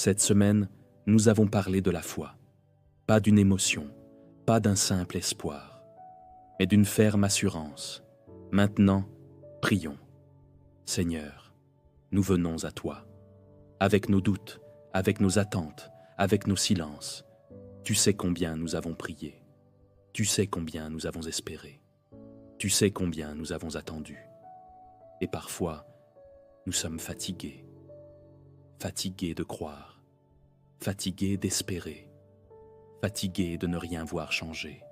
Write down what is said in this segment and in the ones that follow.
Cette semaine, nous avons parlé de la foi, pas d'une émotion, pas d'un simple espoir, mais d'une ferme assurance. Maintenant, prions. Seigneur, nous venons à toi, avec nos doutes, avec nos attentes, avec nos silences. Tu sais combien nous avons prié, tu sais combien nous avons espéré, tu sais combien nous avons attendu. Et parfois, nous sommes fatigués, fatigués de croire, fatigués d'espérer, fatigués de ne rien voir changer.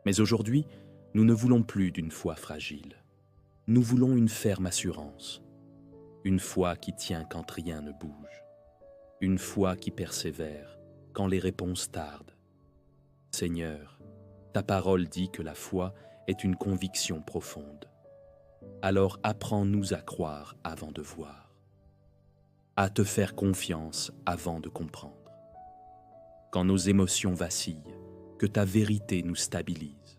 Mais aujourd'hui, nous ne voulons plus d'une foi fragile. Nous voulons une ferme assurance, une foi qui tient quand rien ne bouge, une foi qui persévère quand les réponses tardent. Seigneur, ta parole dit que la foi est une conviction profonde. Alors apprends-nous à croire avant de voir, à te faire confiance avant de comprendre. Quand nos émotions vacillent, que ta vérité nous stabilise.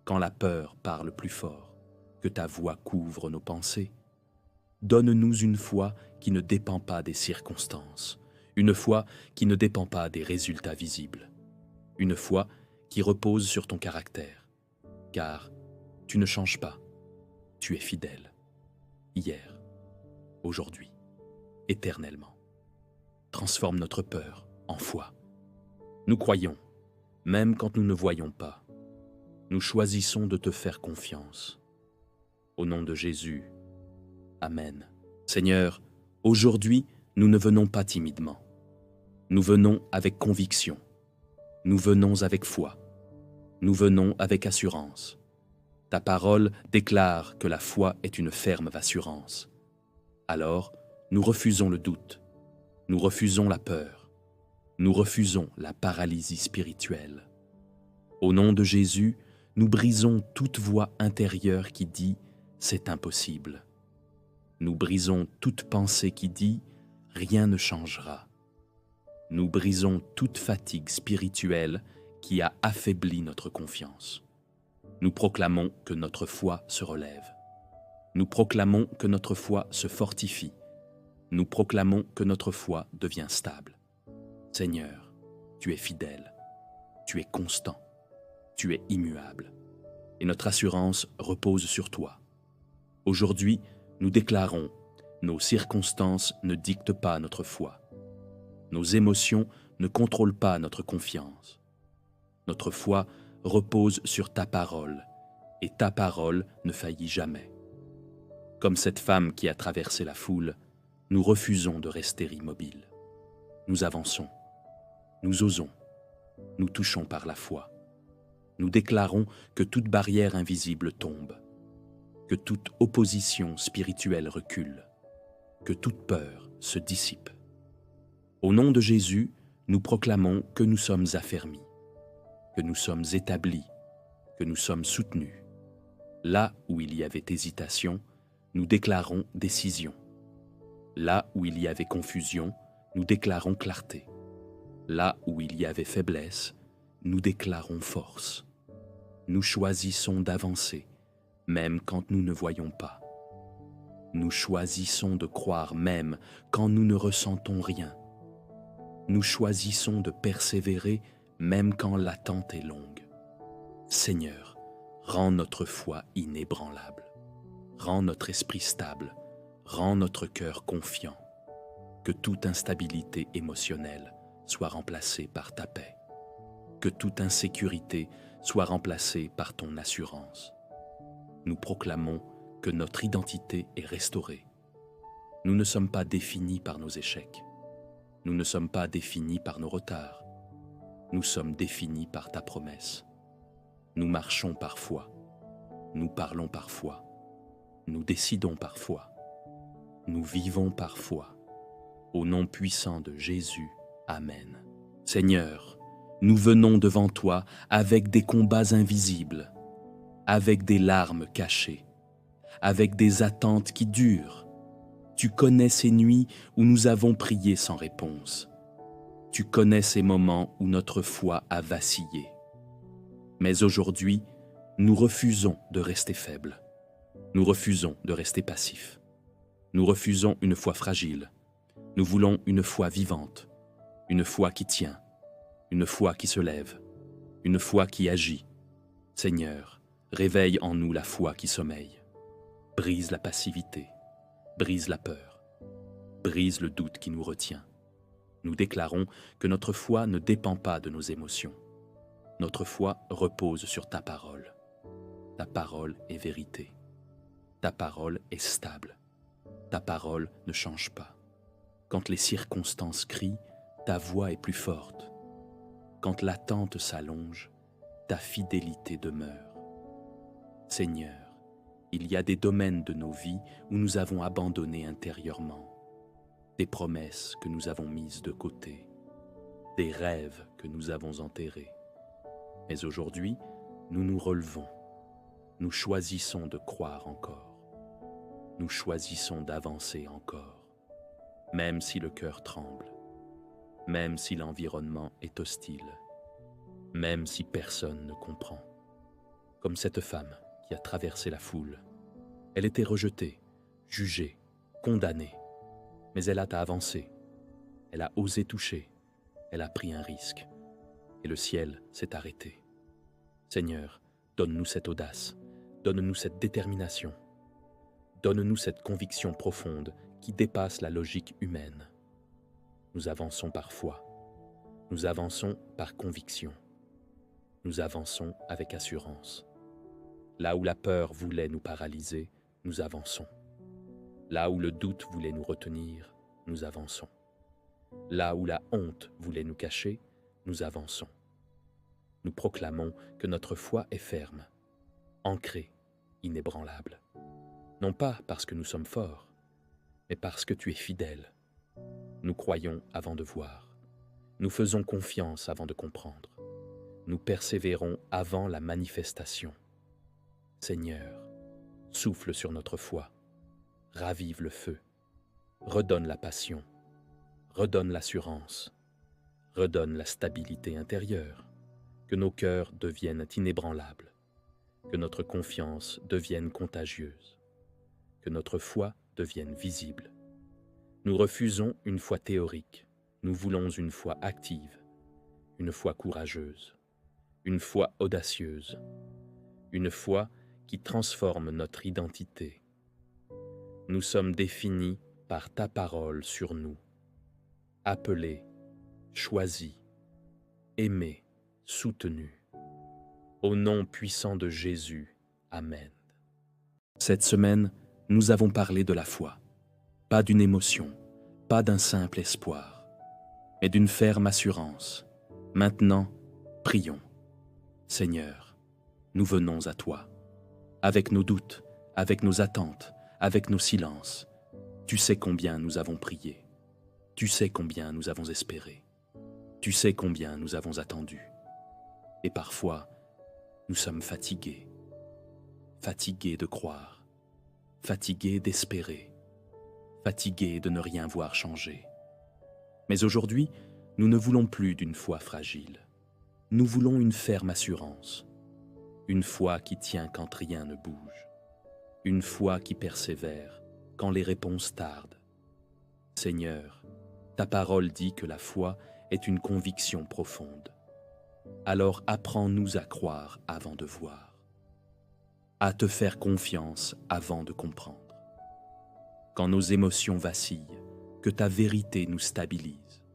Quand la peur parle plus fort, que ta voix couvre nos pensées. Donne-nous une foi qui ne dépend pas des circonstances, une foi qui ne dépend pas des résultats visibles, une foi qui repose sur ton caractère, car tu ne changes pas, tu es fidèle, hier, aujourd'hui, éternellement. Transforme notre peur en foi. Nous croyons, même quand nous ne voyons pas. Nous choisissons de te faire confiance. Au nom de Jésus, Amen. Seigneur, aujourd'hui, nous ne venons pas timidement. Nous venons avec conviction. Nous venons avec foi. Nous venons avec assurance. Ta parole déclare que la foi est une ferme assurance. Alors, nous refusons le doute. Nous refusons la peur. Nous refusons la paralysie spirituelle. Au nom de Jésus, nous brisons toute voix intérieure qui dit « c'est impossible ». Nous brisons toute pensée qui dit « rien ne changera ». Nous brisons toute fatigue spirituelle qui a affaibli notre confiance. Nous proclamons que notre foi se relève. Nous proclamons que notre foi se fortifie. Nous proclamons que notre foi devient stable. Seigneur, tu es fidèle, tu es constant, tu es immuable, et notre assurance repose sur toi. Aujourd'hui, nous déclarons, nos circonstances ne dictent pas notre foi. Nos émotions ne contrôlent pas notre confiance. Notre foi repose sur ta parole, et ta parole ne faillit jamais. Comme cette femme qui a traversé la foule, nous refusons de rester immobiles. Nous avançons, nous osons, nous touchons par la foi. Nous déclarons que toute barrière invisible tombe, que toute opposition spirituelle recule, que toute peur se dissipe. Au nom de Jésus, nous proclamons que nous sommes affermis, que nous sommes établis, que nous sommes soutenus. Là où il y avait hésitation, nous déclarons décision. Là où il y avait confusion, nous déclarons clarté. Là où il y avait faiblesse, nous déclarons force. Nous choisissons d'avancer, même quand nous ne voyons pas. Nous choisissons de croire même quand nous ne ressentons rien. Nous choisissons de persévérer même quand l'attente est longue. Seigneur, rends notre foi inébranlable. Rends notre esprit stable. Rends notre cœur confiant. Que toute instabilité émotionnelle soit remplacée par ta paix. Que toute insécurité soit remplacée par ton assurance. Nous proclamons que notre identité est restaurée. Nous ne sommes pas définis par nos échecs. Nous ne sommes pas définis par nos retards. Nous sommes définis par ta promesse. Nous marchons par foi. Nous parlons par foi. Nous décidons par foi. Nous vivons par foi. Au nom puissant de Jésus, Amen. Seigneur, nous venons devant toi avec des combats invisibles, avec des larmes cachées, avec des attentes qui durent. Tu connais ces nuits où nous avons prié sans réponse. Tu connais ces moments où notre foi a vacillé. Mais aujourd'hui, nous refusons de rester faibles. Nous refusons de rester passifs. Nous refusons une foi fragile. Nous voulons une foi vivante, une foi qui tient, une foi qui se lève, une foi qui agit. Seigneur, réveille en nous la foi qui sommeille. Brise la passivité, brise la peur, brise le doute qui nous retient. Nous déclarons que notre foi ne dépend pas de nos émotions. Notre foi repose sur ta parole. Ta parole est vérité. Ta parole est stable. Ta parole ne change pas. Quand les circonstances crient, ta voix est plus forte. Quand l'attente s'allonge, ta fidélité demeure. Seigneur, il y a des domaines de nos vies où nous avons abandonné intérieurement, des promesses que nous avons mises de côté, des rêves que nous avons enterrés. Mais aujourd'hui, nous nous relevons, nous choisissons de croire encore, nous choisissons d'avancer encore, même si le cœur tremble, même si l'environnement est hostile, même si personne ne comprend. Comme cette femme qui a traversé la foule. Elle était rejetée, jugée, condamnée, mais elle a avancé, elle a osé toucher, elle a pris un risque, et le ciel s'est arrêté. Seigneur, donne-nous cette audace, donne-nous cette détermination, donne-nous cette conviction profonde qui dépasse la logique humaine. Nous avançons par foi, nous avançons par conviction, nous avançons avec assurance. Là où la peur voulait nous paralyser, nous avançons. Là où le doute voulait nous retenir, nous avançons. Là où la honte voulait nous cacher, nous avançons. Nous proclamons que notre foi est ferme, ancrée, inébranlable. Non pas parce que nous sommes forts, mais parce que tu es fidèle. Nous croyons avant de voir. Nous faisons confiance avant de comprendre. Nous persévérons avant la manifestation. Seigneur, souffle sur notre foi, ravive le feu, redonne la passion, redonne l'assurance, redonne la stabilité intérieure, que nos cœurs deviennent inébranlables, que notre confiance devienne contagieuse, que notre foi devienne visible. Nous refusons une foi théorique, nous voulons une foi active, une foi courageuse, une foi audacieuse, une foi qui transforme notre identité. Nous sommes définis par ta parole sur nous, appelés, choisis, aimés, soutenus. Au nom puissant de Jésus, Amen. Cette semaine, nous avons parlé de la foi, pas d'une émotion, pas d'un simple espoir, mais d'une ferme assurance. Maintenant, prions. Seigneur, nous venons à toi. Avec nos doutes, avec nos attentes, avec nos silences, tu sais combien nous avons prié, tu sais combien nous avons espéré, tu sais combien nous avons attendu. Et parfois, nous sommes fatigués, fatigués de croire, fatigués d'espérer, fatigués de ne rien voir changer. Mais aujourd'hui, nous ne voulons plus d'une foi fragile, nous voulons une ferme assurance. Une foi qui tient quand rien ne bouge. Une foi qui persévère quand les réponses tardent. Seigneur, ta parole dit que la foi est une conviction profonde. Alors apprends-nous à croire avant de voir, à te faire confiance avant de comprendre. Quand nos émotions vacillent, que ta vérité nous stabilise.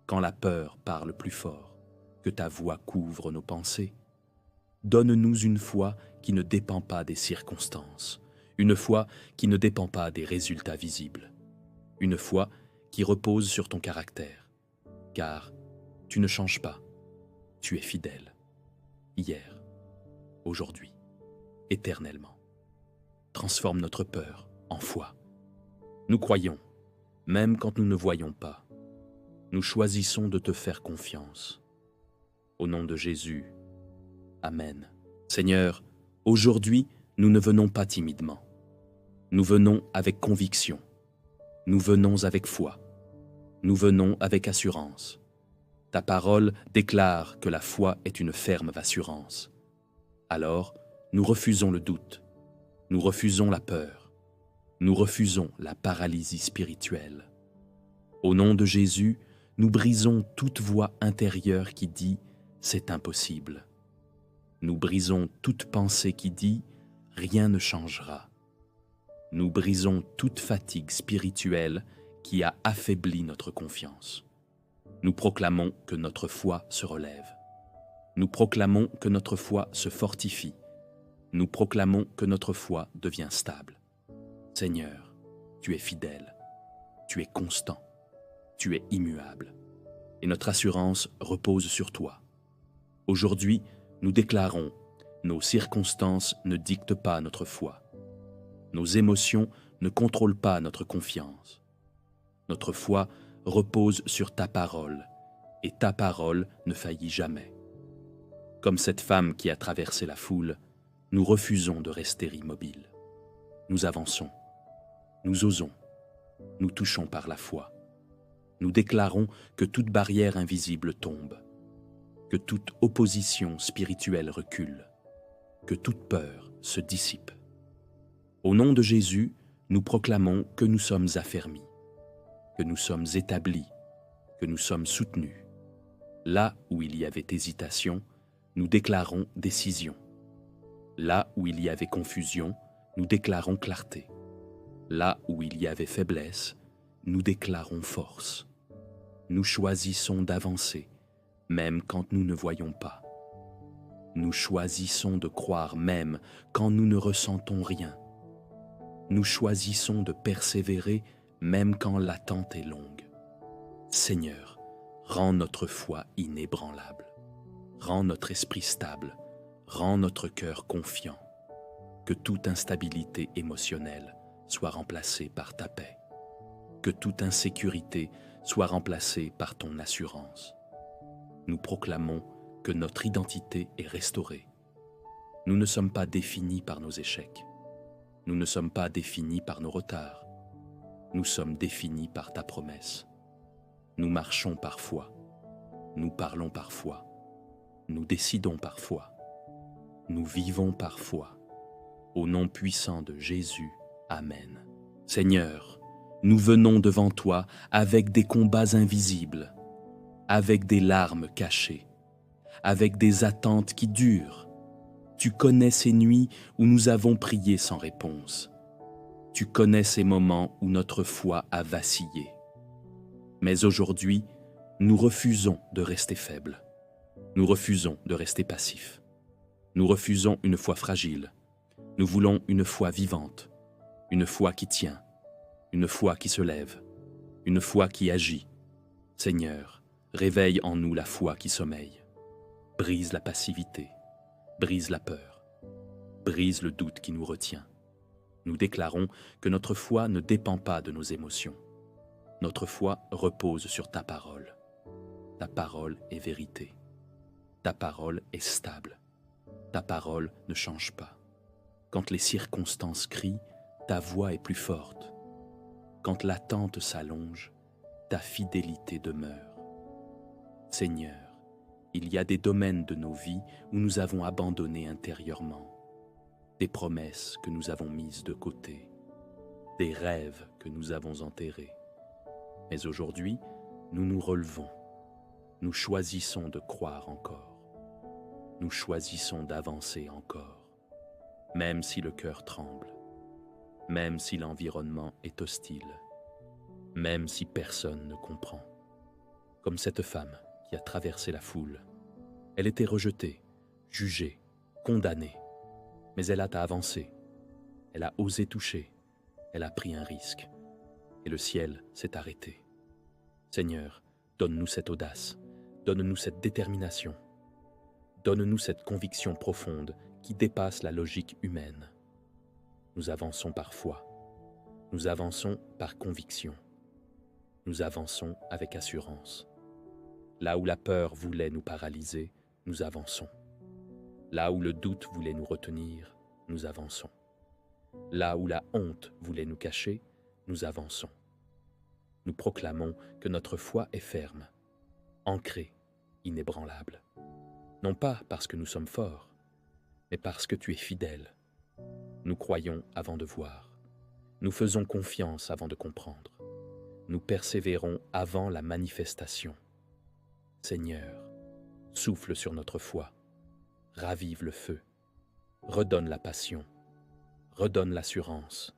Quand la peur parle plus fort, que ta voix couvre nos pensées. Donne-nous une foi qui ne dépend pas des circonstances, une foi qui ne dépend pas des résultats visibles, une foi qui repose sur ton caractère, car tu ne changes pas, tu es fidèle, hier, aujourd'hui, éternellement. Transforme notre peur en foi. Nous croyons, même quand nous ne voyons pas. Nous choisissons de te faire confiance. Au nom de Jésus, Amen. Seigneur, aujourd'hui, nous ne venons pas timidement. Nous venons avec conviction. Nous venons avec foi. Nous venons avec assurance. Ta parole déclare que la foi est une ferme assurance. Alors, nous refusons le doute. Nous refusons la peur. Nous refusons la paralysie spirituelle. Au nom de Jésus, nous brisons toute voix intérieure qui dit « c'est impossible ». Nous brisons toute pensée qui dit « rien ne changera ». Nous brisons toute fatigue spirituelle qui a affaibli notre confiance. Nous proclamons que notre foi se relève. Nous proclamons que notre foi se fortifie. Nous proclamons que notre foi devient stable. Seigneur, tu es fidèle, tu es constant, tu es immuable, et notre assurance repose sur toi. Aujourd'hui, nous déclarons, nos circonstances ne dictent pas notre foi. Nos émotions ne contrôlent pas notre confiance. Notre foi repose sur ta parole, et ta parole ne faillit jamais. Comme cette femme qui a traversé la foule, nous refusons de rester immobiles. Nous avançons, nous osons, nous touchons par la foi. Nous déclarons que toute barrière invisible tombe, que toute opposition spirituelle recule, que toute peur se dissipe. Au nom de Jésus, nous proclamons que nous sommes affermis, que nous sommes établis, que nous sommes soutenus. Là où il y avait hésitation, nous déclarons décision. Là où il y avait confusion, nous déclarons clarté. Là où il y avait faiblesse, nous déclarons force. Nous choisissons d'avancer, même quand nous ne voyons pas. Nous choisissons de croire même quand nous ne ressentons rien. Nous choisissons de persévérer même quand l'attente est longue. Seigneur, rends notre foi inébranlable. Rends notre esprit stable. Rends notre cœur confiant. Que toute instabilité émotionnelle soit remplacée par ta paix. Que toute insécurité soit remplacée par ton assurance. Nous proclamons que notre identité est restaurée. Nous ne sommes pas définis par nos échecs. Nous ne sommes pas définis par nos retards. Nous sommes définis par ta promesse. Nous marchons par foi. Nous parlons par foi. Nous décidons par foi. Nous vivons par foi. Au nom puissant de Jésus. Amen. Seigneur, nous venons devant toi avec des combats invisibles, avec des larmes cachées, avec des attentes qui durent. Tu connais ces nuits où nous avons prié sans réponse. Tu connais ces moments où notre foi a vacillé. Mais aujourd'hui, nous refusons de rester faibles. Nous refusons de rester passifs. Nous refusons une foi fragile. Nous voulons une foi vivante, une foi qui tient, une foi qui se lève, une foi qui agit. Seigneur, réveille en nous la foi qui sommeille. Brise la passivité, brise la peur, brise le doute qui nous retient. Nous déclarons que notre foi ne dépend pas de nos émotions. Notre foi repose sur ta parole. Ta parole est vérité. Ta parole est stable. Ta parole ne change pas. Quand les circonstances crient, ta voix est plus forte. Quand l'attente s'allonge, ta fidélité demeure. Seigneur, il y a des domaines de nos vies où nous avons abandonné intérieurement, des promesses que nous avons mises de côté, des rêves que nous avons enterrés. Mais aujourd'hui, nous nous relevons. Nous choisissons de croire encore. Nous choisissons d'avancer encore, même si le cœur tremble, même si l'environnement est hostile, même si personne ne comprend. Comme cette femme qui a traversé la foule. Elle était rejetée, jugée, condamnée, mais elle a avancé. Elle a osé toucher, elle a pris un risque, et le ciel s'est arrêté. Seigneur, donne-nous cette audace, donne-nous cette détermination, donne-nous cette conviction profonde qui dépasse la logique humaine. Nous avançons par foi, nous avançons par conviction, nous avançons avec assurance. Là où la peur voulait nous paralyser, nous avançons. Là où le doute voulait nous retenir, nous avançons. Là où la honte voulait nous cacher, nous avançons. Nous proclamons que notre foi est ferme, ancrée, inébranlable. Non pas parce que nous sommes forts, mais parce que tu es fidèle. Nous croyons avant de voir. Nous faisons confiance avant de comprendre. nous persévérons avant la manifestation. Seigneur, souffle sur notre foi, ravive le feu, redonne la passion, redonne l'assurance,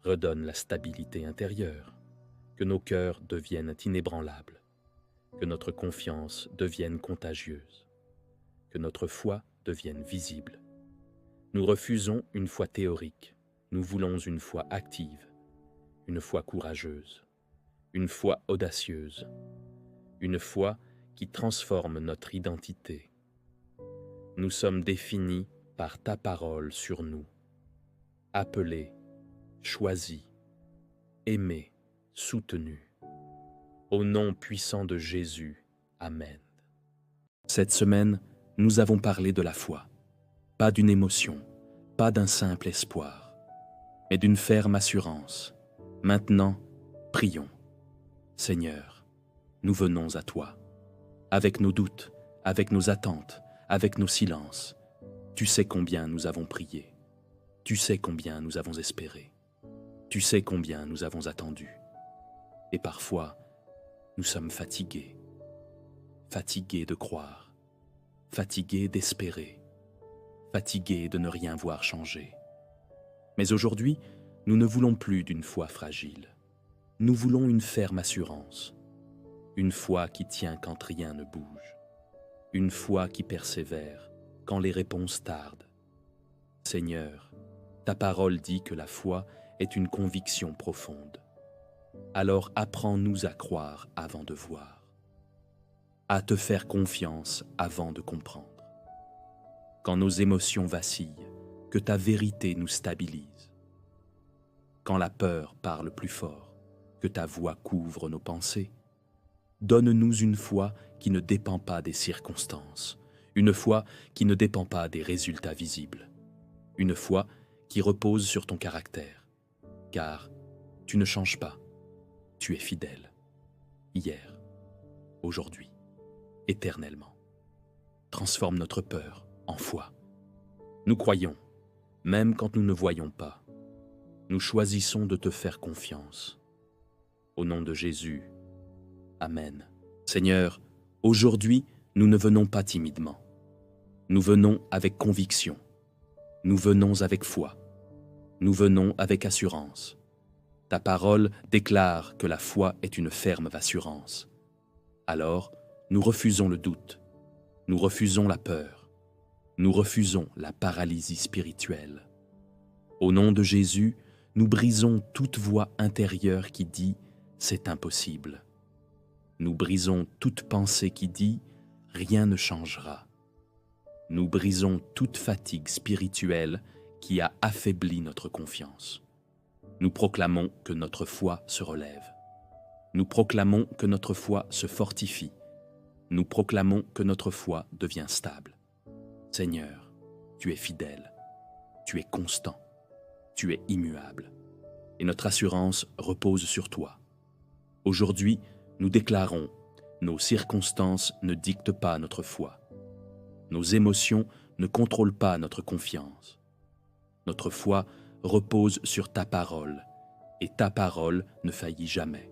redonne la stabilité intérieure, que nos cœurs deviennent inébranlables, que notre confiance devienne contagieuse, que notre foi devienne visible. Nous refusons une foi théorique, nous voulons une foi active, une foi courageuse, une foi audacieuse, une foi qui transforme notre identité. Nous sommes définis par ta parole sur nous, appelés, choisis, aimés, soutenus. Au nom puissant de Jésus, Amen. Cette semaine, nous avons parlé de la foi, pas d'une émotion, pas d'un simple espoir, mais d'une ferme assurance. Maintenant, prions. Seigneur, nous venons à toi, avec nos doutes, avec nos attentes, avec nos silences. Tu sais combien nous avons prié, tu sais combien nous avons espéré, tu sais combien nous avons attendu. Et parfois, nous sommes fatigués, fatigués de croire, fatigués d'espérer, fatigués de ne rien voir changer. Mais aujourd'hui, nous ne voulons plus d'une foi fragile. Nous voulons une ferme assurance, une foi qui tient quand rien ne bouge, une foi qui persévère quand les réponses tardent. Seigneur, ta parole dit que la foi est une conviction profonde. Alors apprends-nous à croire avant de voir, à te faire confiance avant de comprendre. Quand nos émotions vacillent, que ta vérité nous stabilise. Quand la peur parle plus fort, que ta voix couvre nos pensées. Donne-nous une foi qui ne dépend pas des circonstances, une foi qui ne dépend pas des résultats visibles, une foi qui repose sur ton caractère, car tu ne changes pas, tu es fidèle, hier, aujourd'hui, éternellement. Transforme notre peur en foi. Nous croyons, même quand nous ne voyons pas. Nous choisissons de te faire confiance. Au nom de Jésus, Amen. Seigneur, aujourd'hui, nous ne venons pas timidement. Nous venons avec conviction. Nous venons avec foi. Nous venons avec assurance. Ta parole déclare que la foi est une ferme assurance. Alors, nous refusons le doute. Nous refusons la peur. Nous refusons la paralysie spirituelle. Au nom de Jésus, nous brisons toute voix intérieure qui dit « c'est impossible ». Nous brisons toute pensée qui dit « rien ne changera ». Nous brisons toute fatigue spirituelle qui a affaibli notre confiance. Nous proclamons que notre foi se relève. Nous proclamons que notre foi se fortifie. Nous proclamons que notre foi devient stable. Seigneur, tu es fidèle, tu es constant, tu es immuable, et notre assurance repose sur toi. Aujourd'hui, nous déclarons, nos circonstances ne dictent pas notre foi. Nos émotions ne contrôlent pas notre confiance. Notre foi repose sur ta parole, et ta parole ne faillit jamais.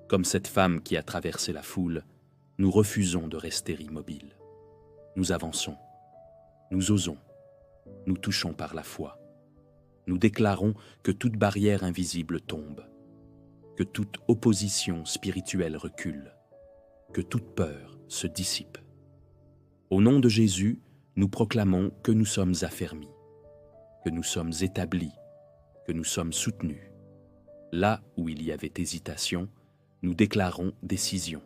Comme cette femme qui a traversé la foule, nous refusons de rester immobiles. Nous avançons, nous osons, nous touchons par la foi. Nous déclarons que toute barrière invisible tombe, que toute opposition spirituelle recule, que toute peur se dissipe. Au nom de Jésus, nous proclamons que nous sommes affermis, que nous sommes établis, que nous sommes soutenus. Là où il y avait hésitation, nous déclarons décision.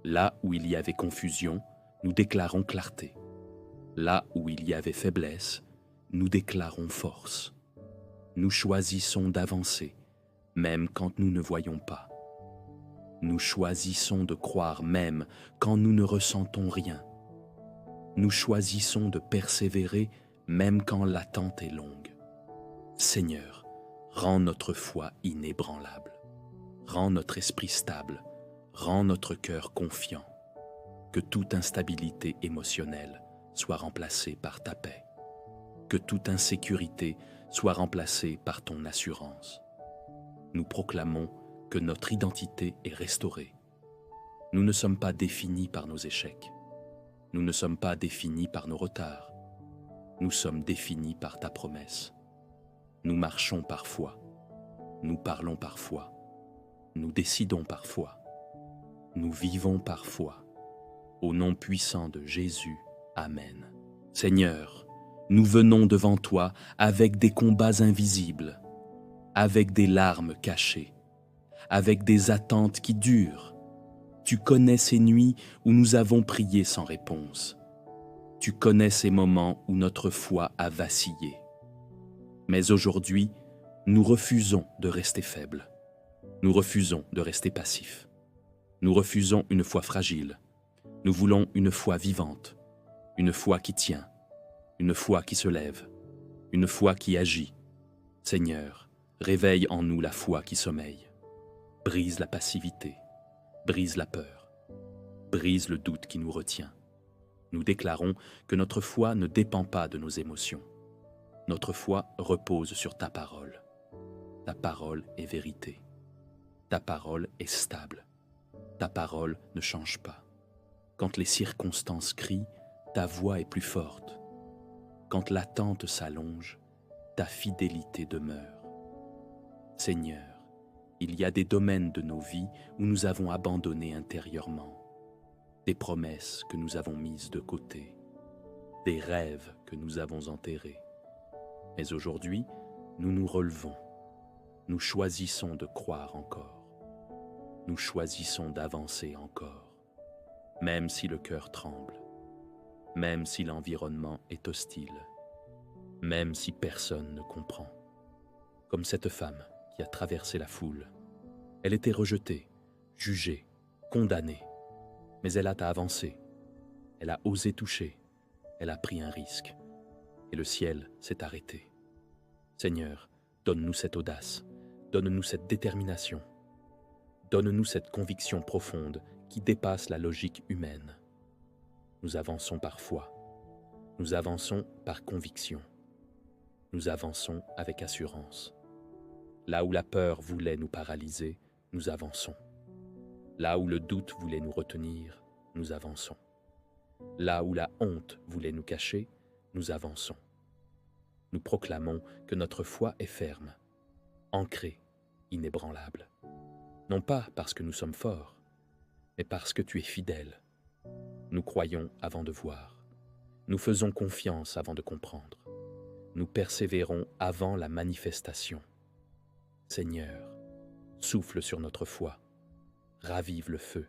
Là où il y avait confusion, nous déclarons clarté. Là où il y avait faiblesse, nous déclarons force. Nous choisissons d'avancer, même quand nous ne voyons pas. Nous choisissons de croire même quand nous ne ressentons rien. Nous choisissons de persévérer même quand l'attente est longue. Seigneur, rends notre foi inébranlable. Rends notre esprit stable. Rends notre cœur confiant. Que toute instabilité émotionnelle soit remplacée par ta paix. Que toute insécurité soit remplacée par ton assurance. Nous proclamons que notre identité est restaurée. Nous ne sommes pas définis par nos échecs. Nous ne sommes pas définis par nos retards. Nous sommes définis par ta promesse. Nous marchons parfois. Nous parlons parfois. Nous décidons parfois. Nous vivons parfois. Au nom puissant de Jésus, Amen. Seigneur, nous venons devant toi avec des combats invisibles, avec des larmes cachées, avec des attentes qui durent. Tu connais ces nuits où nous avons prié sans réponse. Tu connais ces moments où notre foi a vacillé. Mais aujourd'hui, nous refusons de rester faibles. Nous refusons de rester passifs. Nous refusons une foi fragile. Nous voulons une foi vivante, une foi qui tient, une foi qui se lève, une foi qui agit. Seigneur, réveille en nous la foi qui sommeille. Brise la passivité, brise la peur, brise le doute qui nous retient. Nous déclarons que notre foi ne dépend pas de nos émotions. Notre foi repose sur ta parole. Ta parole est vérité. Ta parole est stable. Ta parole ne change pas. Quand les circonstances crient, ta voix est plus forte. Quand l'attente s'allonge, ta fidélité demeure. Seigneur, il y a des domaines de nos vies où nous avons abandonné intérieurement, des promesses que nous avons mises de côté, des rêves que nous avons enterrés. Mais aujourd'hui, nous nous relevons. Nous choisissons de croire encore. Nous choisissons d'avancer encore, même si le cœur tremble, même si l'environnement est hostile, même si personne ne comprend. Comme cette femme qui a traversé la foule. Elle était rejetée, jugée, condamnée, mais elle a avancé. Elle a osé toucher, elle a pris un risque, et le ciel s'est arrêté. Seigneur, donne-nous cette audace, donne-nous cette détermination, donne-nous cette conviction profonde qui dépasse la logique humaine. Nous avançons par foi, nous avançons par conviction, nous avançons avec assurance. Là où la peur voulait nous paralyser, nous avançons. Là où le doute voulait nous retenir, nous avançons. Là où la honte voulait nous cacher, nous avançons. Nous proclamons que notre foi est ferme, ancrée, inébranlable. Non pas parce que nous sommes forts, mais parce que tu es fidèle. Nous croyons avant de voir. Nous faisons confiance avant de comprendre. Nous persévérons avant la manifestation. Seigneur, souffle sur notre foi, ravive le feu,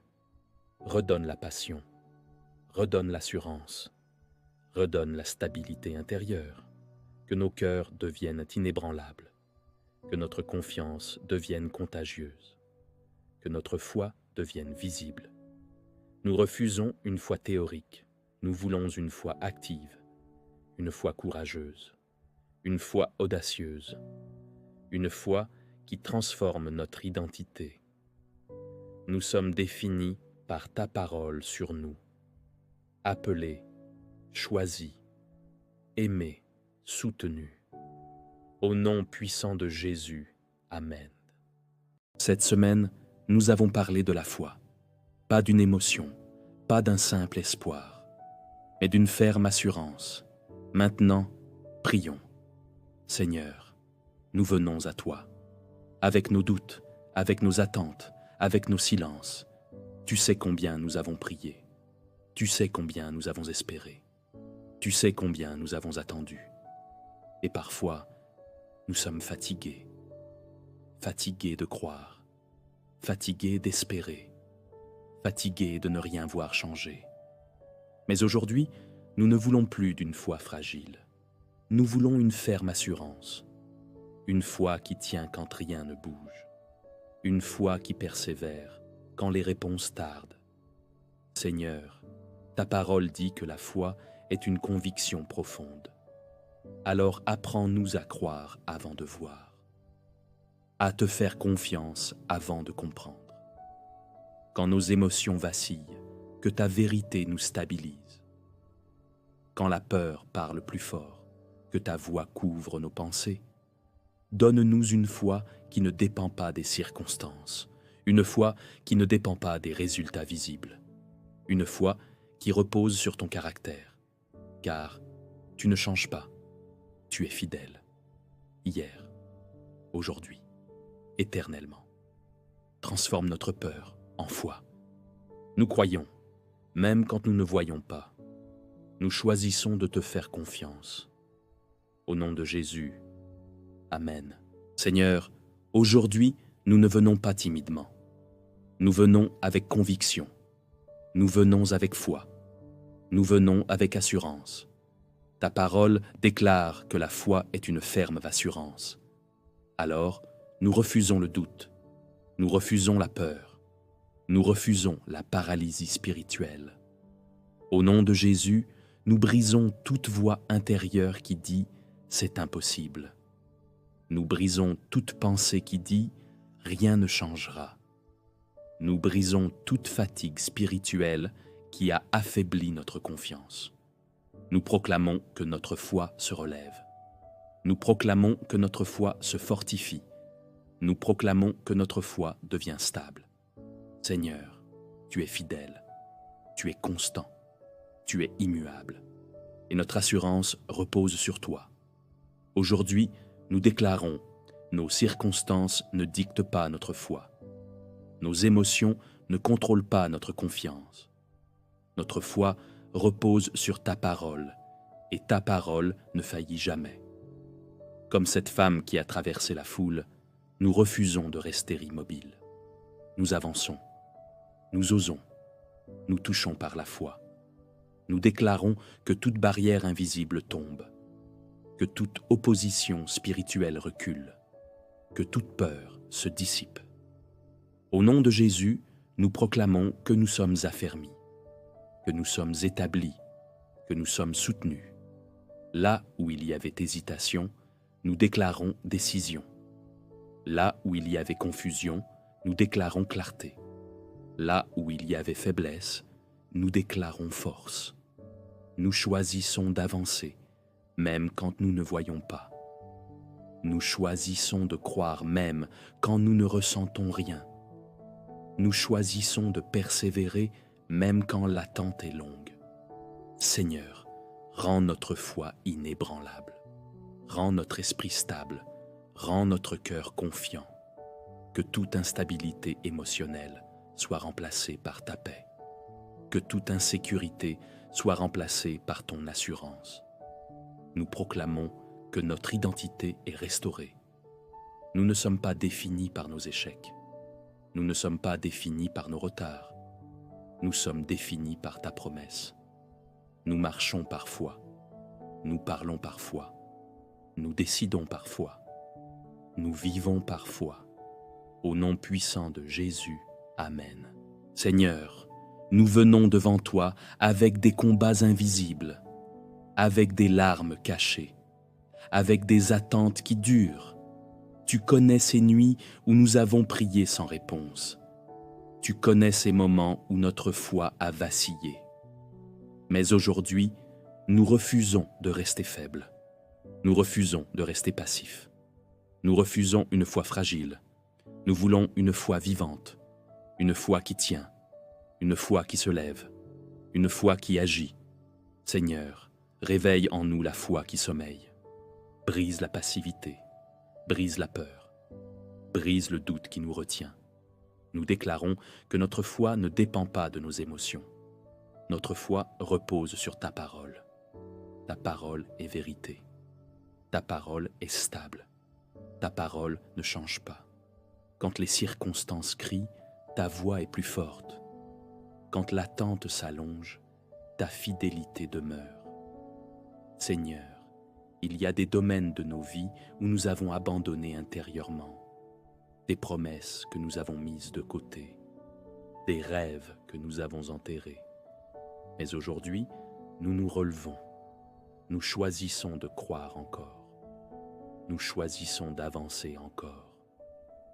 redonne la passion, redonne l'assurance, redonne la stabilité intérieure, que nos cœurs deviennent inébranlables, que notre confiance devienne contagieuse, que notre foi devienne visible. Nous refusons une foi théorique, nous voulons une foi active, une foi courageuse, une foi audacieuse, une foi qui transforme notre identité. Nous sommes définis par ta parole sur nous, appelés, choisis, aimés, soutenus. Au nom puissant de Jésus, Amen. Cette semaine, nous avons parlé de la foi, pas d'une émotion, pas d'un simple espoir, mais d'une ferme assurance. Maintenant, prions. Seigneur, nous venons à toi. Avec nos doutes, avec nos attentes, avec nos silences. Tu sais combien nous avons prié. Tu sais combien nous avons espéré. Tu sais combien nous avons attendu. Et parfois, nous sommes fatigués. Fatigués de croire. Fatigués d'espérer. Fatigués de ne rien voir changer. Mais aujourd'hui, nous ne voulons plus d'une foi fragile. Nous voulons une ferme assurance. Une foi qui tient quand rien ne bouge. Une foi qui persévère quand les réponses tardent. Seigneur, ta parole dit que la foi est une conviction profonde. Alors apprends-nous à croire avant de voir, à te faire confiance avant de comprendre. Quand nos émotions vacillent, que ta vérité nous stabilise. Quand la peur parle plus fort, que ta voix couvre nos pensées. Donne-nous une foi qui ne dépend pas des circonstances, Une foi qui ne dépend pas des résultats visibles. Une foi qui repose sur ton caractère. Car tu ne changes pas. Tu es fidèle. Hier, aujourd'hui, éternellement. Transforme notre peur en foi. Nous croyons, même quand nous ne voyons pas. Nous choisissons de te faire confiance. Au nom de Jésus, Amen. Seigneur, aujourd'hui, nous ne venons pas timidement. Nous venons avec conviction. Nous venons avec foi. Nous venons avec assurance. Ta parole déclare que la foi est une ferme assurance. Alors, nous refusons le doute. Nous refusons la peur. Nous refusons la paralysie spirituelle. Au nom de Jésus, nous brisons toute voix intérieure qui dit « c'est impossible ». Nous brisons toute pensée qui dit « rien ne changera ». Nous brisons toute fatigue spirituelle qui a affaibli notre confiance. Nous proclamons que notre foi se relève. Nous proclamons que notre foi se fortifie. Nous proclamons que notre foi devient stable. Seigneur, tu es fidèle, tu es constant, tu es immuable, et notre assurance repose sur toi. Aujourd'hui, nous déclarons, nos circonstances ne dictent pas notre foi. Nos émotions ne contrôlent pas notre confiance. Notre foi repose sur ta parole, et ta parole ne faillit jamais. Comme cette femme qui a traversé la foule, nous refusons de rester immobiles. Nous avançons, nous osons, nous touchons par la foi. Nous déclarons que toute barrière invisible tombe, que toute opposition spirituelle recule, que toute peur se dissipe. Au nom de Jésus, nous proclamons que nous sommes affermis, que nous sommes établis, que nous sommes soutenus. Là où il y avait hésitation, nous déclarons décision. Là où il y avait confusion, nous déclarons clarté. Là où il y avait faiblesse, nous déclarons force. Nous choisissons d'avancer, même quand nous ne voyons pas. Nous choisissons de croire même quand nous ne ressentons rien. Nous choisissons de persévérer même quand l'attente est longue. Seigneur, rends notre foi inébranlable. Rends notre esprit stable. Rends notre cœur confiant. Que toute instabilité émotionnelle soit remplacée par ta paix. Que toute insécurité soit remplacée par ton assurance. Nous proclamons que notre identité est restaurée. Nous ne sommes pas définis par nos échecs. Nous ne sommes pas définis par nos retards. Nous sommes définis par ta promesse. Nous marchons par foi. Nous parlons par foi. Nous décidons par foi. Nous vivons par foi. Au nom puissant de Jésus, Amen. Seigneur, nous venons devant toi avec des combats invisibles, avec des larmes cachées, avec des attentes qui durent. Tu connais ces nuits où nous avons prié sans réponse. Tu connais ces moments où notre foi a vacillé. Mais aujourd'hui, nous refusons de rester faibles. Nous refusons de rester passifs. Nous refusons une foi fragile. Nous voulons une foi vivante, une foi qui tient, une foi qui se lève, une foi qui agit. Seigneur, réveille en nous la foi qui sommeille. Brise la passivité, brise la peur, brise le doute qui nous retient. Nous déclarons que notre foi ne dépend pas de nos émotions. Notre foi repose sur ta parole. Ta parole est vérité. Ta parole est stable. Ta parole ne change pas. Quand les circonstances crient, ta voix est plus forte. Quand l'attente s'allonge, ta fidélité demeure. Seigneur, il y a des domaines de nos vies où nous avons abandonné intérieurement, des promesses que nous avons mises de côté, des rêves que nous avons enterrés. Mais aujourd'hui, nous nous relevons, nous choisissons de croire encore, nous choisissons d'avancer encore,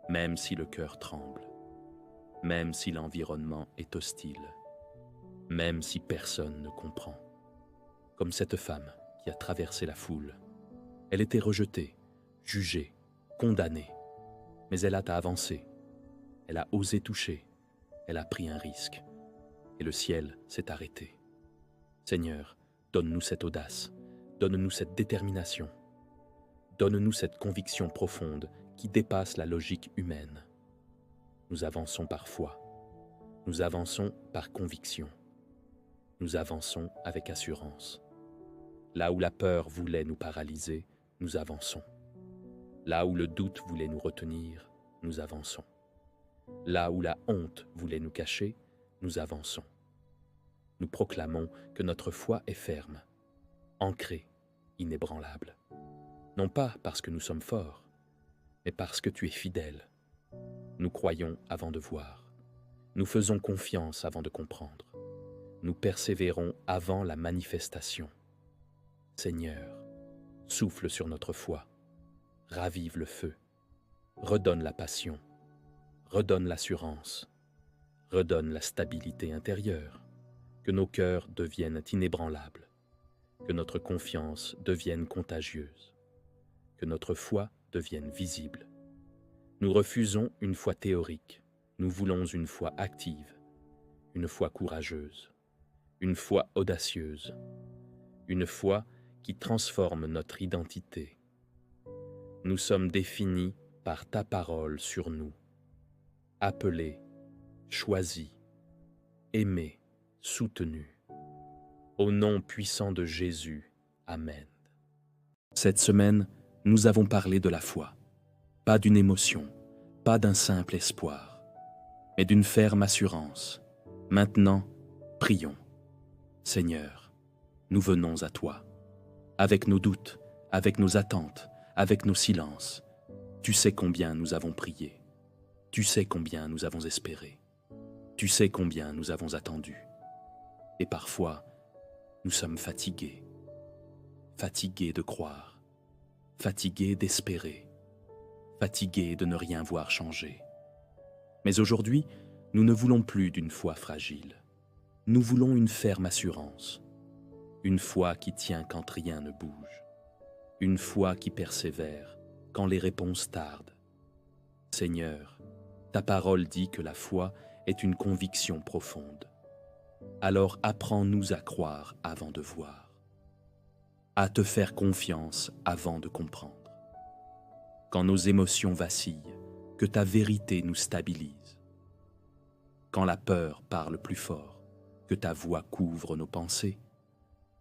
même si le cœur tremble, même si l'environnement est hostile, même si personne ne comprend. Comme cette femme qui a traversé la foule. Elle était rejetée, jugée, condamnée, mais elle a avancé. Elle a osé toucher, elle a pris un risque, et le ciel s'est arrêté. Seigneur, donne-nous cette audace, donne-nous cette détermination, donne-nous cette conviction profonde qui dépasse la logique humaine. Nous avançons par foi, nous avançons par conviction, nous avançons avec assurance. Là où la peur voulait nous paralyser, nous avançons. Là où le doute voulait nous retenir, nous avançons. Là où la honte voulait nous cacher, nous avançons. Nous proclamons que notre foi est ferme, ancrée, inébranlable. Non pas parce que nous sommes forts, mais parce que tu es fidèle. Nous croyons avant de voir. Nous faisons confiance avant de comprendre. Nous persévérons avant la manifestation. Seigneur, souffle sur notre foi, ravive le feu, redonne la passion, redonne l'assurance, redonne la stabilité intérieure, que nos cœurs deviennent inébranlables, que notre confiance devienne contagieuse, que notre foi devienne visible. Nous refusons une foi théorique, nous voulons une foi active, une foi courageuse, une foi audacieuse, une foi qui transforme notre identité. Nous sommes définis par ta parole sur nous, appelés, choisis, aimés, soutenus. Au nom puissant de Jésus, Amen. Cette semaine, nous avons parlé de la foi, pas d'une émotion, pas d'un simple espoir, mais d'une ferme assurance. Maintenant, prions. Seigneur, nous venons à toi. Avec nos doutes, avec nos attentes, avec nos silences. Tu sais combien nous avons prié. Tu sais combien nous avons espéré. Tu sais combien nous avons attendu. Et parfois, nous sommes fatigués. Fatigués de croire. Fatigués d'espérer. Fatigués de ne rien voir changer. Mais aujourd'hui, nous ne voulons plus d'une foi fragile. Nous voulons une ferme assurance. Une foi qui tient quand rien ne bouge. Une foi qui persévère quand les réponses tardent. Seigneur, ta parole dit que la foi est une conviction profonde. Alors apprends-nous à croire avant de voir, à te faire confiance avant de comprendre. Quand nos émotions vacillent, que ta vérité nous stabilise. Quand la peur parle plus fort, que ta voix couvre nos pensées.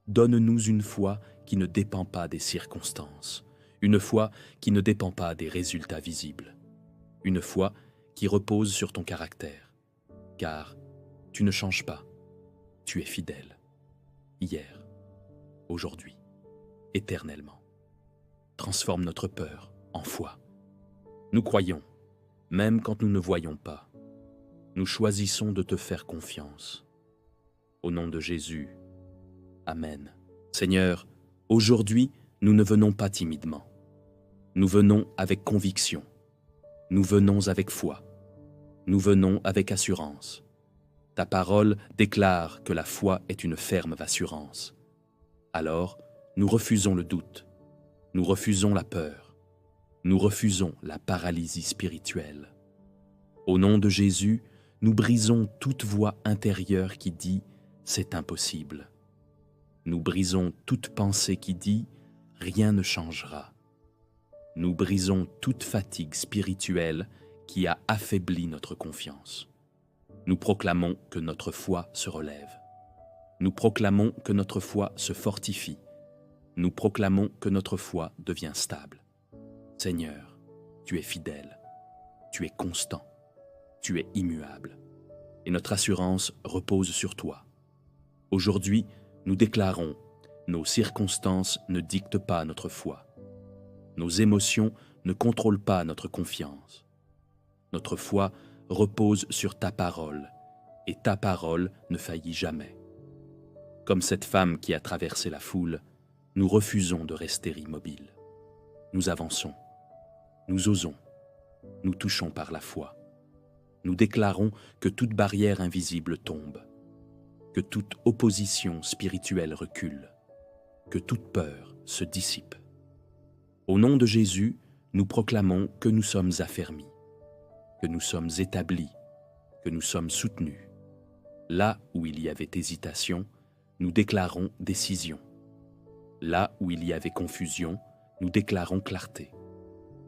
Donne-nous une foi qui ne dépend pas des circonstances, une foi qui ne dépend pas des résultats visibles, une foi qui repose sur ton caractère, car tu ne changes pas, tu es fidèle, hier, aujourd'hui, éternellement. Transforme notre peur en foi. Nous croyons, même quand nous ne voyons pas. Nous choisissons de te faire confiance. Au nom de Jésus, Amen. Seigneur, aujourd'hui, nous ne venons pas timidement. Nous venons avec conviction. Nous venons avec foi. Nous venons avec assurance. Ta parole déclare que la foi est une ferme assurance. Alors, nous refusons le doute. Nous refusons la peur. Nous refusons la paralysie spirituelle. Au nom de Jésus, nous brisons toute voix intérieure qui dit « c'est impossible ». Nous brisons toute pensée qui dit « rien ne changera ». Nous brisons toute fatigue spirituelle qui a affaibli notre confiance. Nous proclamons que notre foi se relève. Nous proclamons que notre foi se fortifie. Nous proclamons que notre foi devient stable. Seigneur, tu es fidèle, tu es constant, tu es immuable, et notre assurance repose sur toi. Aujourd'hui, nous déclarons, nos circonstances ne dictent pas notre foi. Nos émotions ne contrôlent pas notre confiance. Notre foi repose sur ta parole, et ta parole ne faillit jamais. Comme cette femme qui a traversé la foule, nous refusons de rester immobiles. Nous avançons, nous osons, nous touchons par la foi. Nous déclarons que toute barrière invisible tombe, que toute opposition spirituelle recule, que toute peur se dissipe. Au nom de Jésus, nous proclamons que nous sommes affermis. que nous sommes établis, que nous sommes soutenus. Là où il y avait hésitation, nous déclarons décision. Là où il y avait confusion, nous déclarons clarté.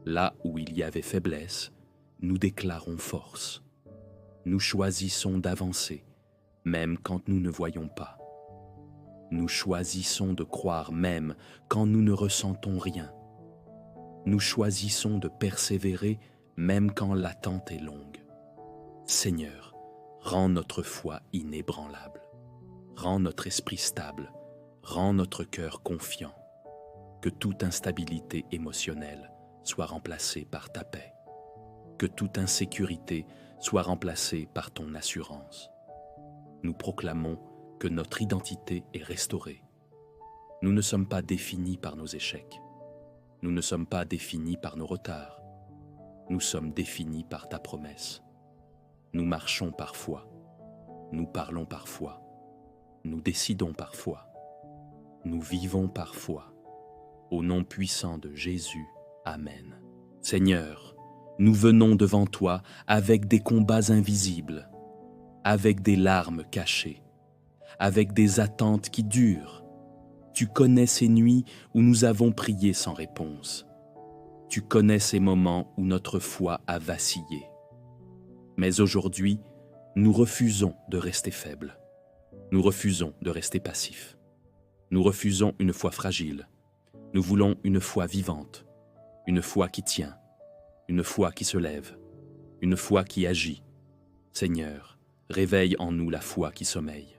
Là où il y avait faiblesse, nous déclarons force. Nous choisissons d'avancer, même quand nous ne voyons pas. Nous choisissons de croire même quand nous ne ressentons rien. Nous choisissons de persévérer même quand l'attente est longue. Seigneur, rends notre foi inébranlable. Rends notre esprit stable. Rends notre cœur confiant. Que toute instabilité émotionnelle soit remplacée par ta paix. Que toute insécurité soit remplacée par ton assurance. Nous proclamons que notre identité est restaurée. Nous ne sommes pas définis par nos échecs. Nous ne sommes pas définis par nos retards. Nous sommes définis par ta promesse. Nous marchons par foi. Nous parlons par foi. Nous décidons par foi. Nous vivons par foi. Au nom puissant de Jésus. Amen. Seigneur, nous venons devant toi avec des combats invisibles, avec des larmes cachées, avec des attentes qui durent. Tu connais ces nuits où nous avons prié sans réponse. Tu connais ces moments où notre foi a vacillé. Mais aujourd'hui, nous refusons de rester faibles. Nous refusons de rester passifs. Nous refusons une foi fragile. Nous voulons une foi vivante, une foi qui tient, une foi qui se lève, une foi qui agit. Seigneur, réveille en nous la foi qui sommeille.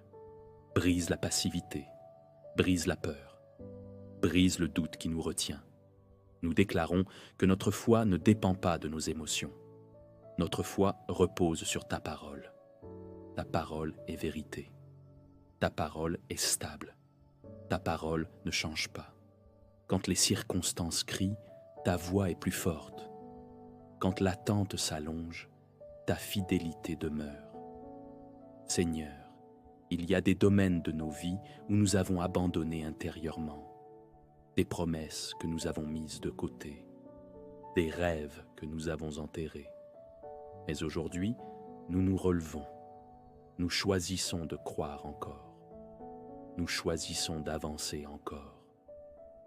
Brise la passivité, brise la peur, brise le doute qui nous retient. Nous déclarons que notre foi ne dépend pas de nos émotions. Notre foi repose sur ta parole. Ta parole est vérité. Ta parole est stable. Ta parole ne change pas. Quand les circonstances crient, ta voix est plus forte. Quand l'attente s'allonge, ta fidélité demeure. Seigneur, il y a des domaines de nos vies où nous avons abandonné intérieurement, des promesses que nous avons mises de côté, des rêves que nous avons enterrés. Mais aujourd'hui, nous nous relevons. Nous choisissons de croire encore. Nous choisissons d'avancer encore,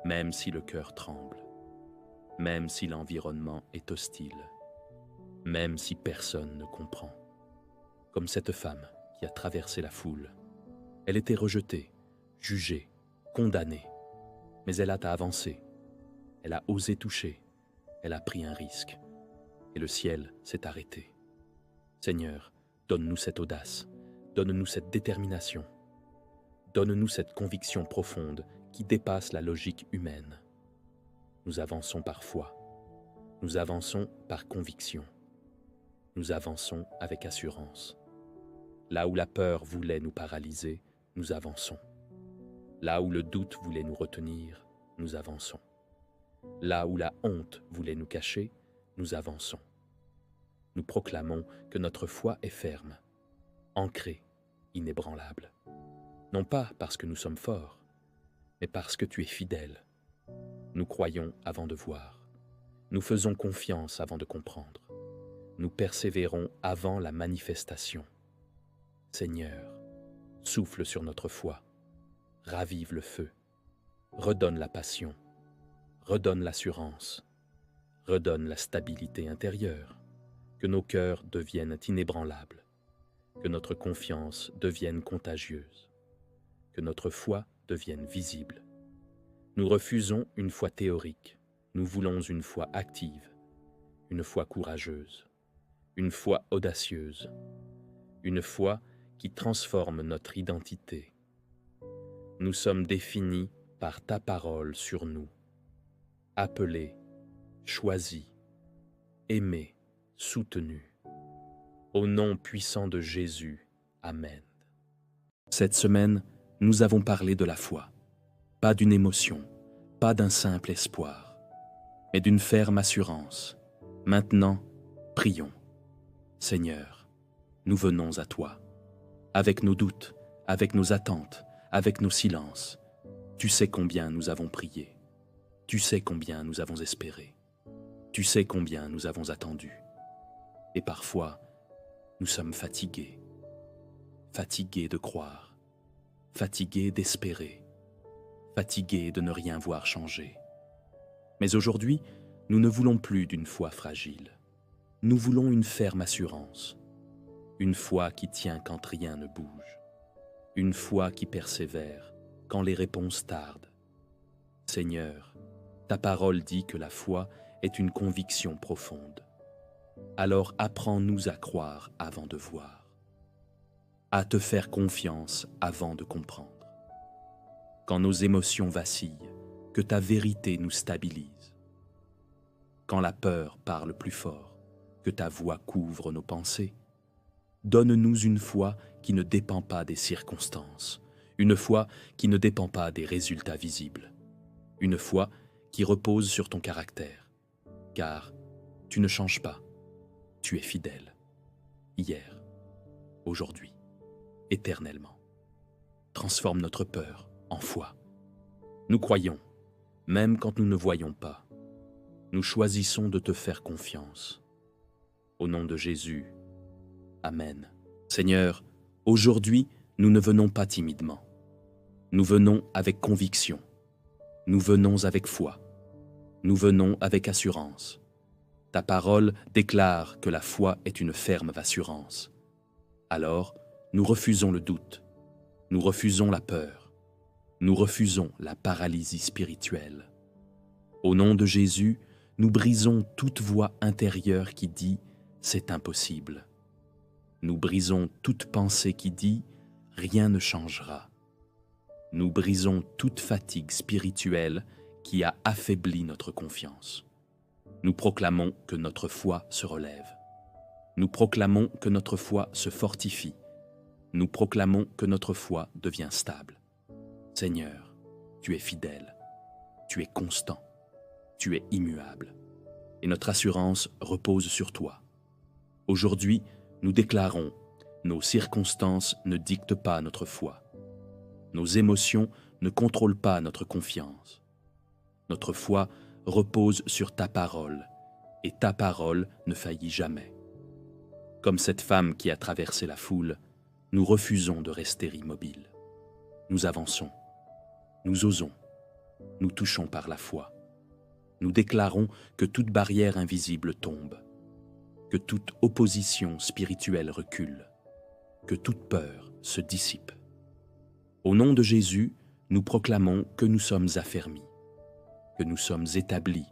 même si le cœur tremble, même si l'environnement est hostile, même si personne ne comprend. Comme cette femme qui a traversé la foule. Elle était rejetée, jugée, condamnée, mais elle a avancé. Elle a osé toucher, elle a pris un risque, et le ciel s'est arrêté. Seigneur, donne-nous cette audace, donne-nous cette détermination, donne-nous cette conviction profonde qui dépasse la logique humaine. Nous avançons par foi, nous avançons par conviction, nous avançons avec assurance. Là où la peur voulait nous paralyser, nous avançons. Là où le doute voulait nous retenir, nous avançons. Là où la honte voulait nous cacher, nous avançons. Nous proclamons que notre foi est ferme, ancrée, inébranlable. Non pas parce que nous sommes forts, mais parce que tu es fidèle. Nous croyons avant de voir. Nous faisons confiance avant de comprendre. Nous persévérons avant la manifestation. Seigneur, souffle sur notre foi, ravive le feu, redonne la passion, redonne l'assurance, redonne la stabilité intérieure, que nos cœurs deviennent inébranlables, que notre confiance devienne contagieuse, que notre foi devienne visible. Nous refusons une foi théorique, nous voulons une foi active, une foi courageuse, une foi audacieuse, une foi qui transforme notre identité. Nous sommes définis par ta parole sur nous, appelés, choisis, aimés, soutenus. Au nom puissant de Jésus, Amen. Cette semaine, nous avons parlé de la foi, pas d'une émotion, pas d'un simple espoir, mais d'une ferme assurance. Maintenant, prions. Seigneur, nous venons à toi. Avec nos doutes, avec nos attentes, avec nos silences. Tu sais combien nous avons prié. Tu sais combien nous avons espéré. Tu sais combien nous avons attendu. Et parfois, nous sommes fatigués, fatigués de croire, fatigués d'espérer, fatigués de ne rien voir changer. Mais aujourd'hui, nous ne voulons plus d'une foi fragile. Nous voulons une ferme assurance, une foi qui tient quand rien ne bouge, une foi qui persévère quand les réponses tardent. Seigneur, ta parole dit que la foi est une conviction profonde. Alors apprends-nous à croire avant de voir, à te faire confiance avant de comprendre. Quand nos émotions vacillent, que ta vérité nous stabilise. Quand la peur parle plus fort, que ta voix couvre nos pensées. Donne-nous une foi qui ne dépend pas des circonstances, une foi qui ne dépend pas des résultats visibles, une foi qui repose sur ton caractère, car tu ne changes pas, tu es fidèle, hier, aujourd'hui, éternellement. Transforme notre peur en foi. Nous croyons, même quand nous ne voyons pas. Nous choisissons de te faire confiance. Au nom de Jésus, Amen. Seigneur, aujourd'hui, nous ne venons pas timidement. Nous venons avec conviction. Nous venons avec foi. Nous venons avec assurance. Ta parole déclare que la foi est une ferme assurance. Alors, nous refusons le doute. Nous refusons la peur. Nous refusons la paralysie spirituelle. Au nom de Jésus, nous brisons toute voix intérieure qui dit « c'est impossible ». Nous brisons toute pensée qui dit « rien ne changera ». Nous brisons toute fatigue spirituelle qui a affaibli notre confiance. Nous proclamons que notre foi se relève. Nous proclamons que notre foi se fortifie. Nous proclamons que notre foi devient stable. Seigneur, tu es fidèle, tu es constant, tu es immuable, et notre assurance repose sur toi. Aujourd'hui, nous déclarons, nos circonstances ne dictent pas notre foi. Nos émotions ne contrôlent pas notre confiance. Notre foi repose sur ta parole, et ta parole ne faillit jamais. Comme cette femme qui a traversé la foule, nous refusons de rester immobiles. Nous avançons, nous osons, nous touchons par la foi. Nous déclarons que toute barrière invisible tombe, que toute opposition spirituelle recule, que toute peur se dissipe. Au nom de Jésus, nous proclamons que nous sommes affermis, que nous sommes établis,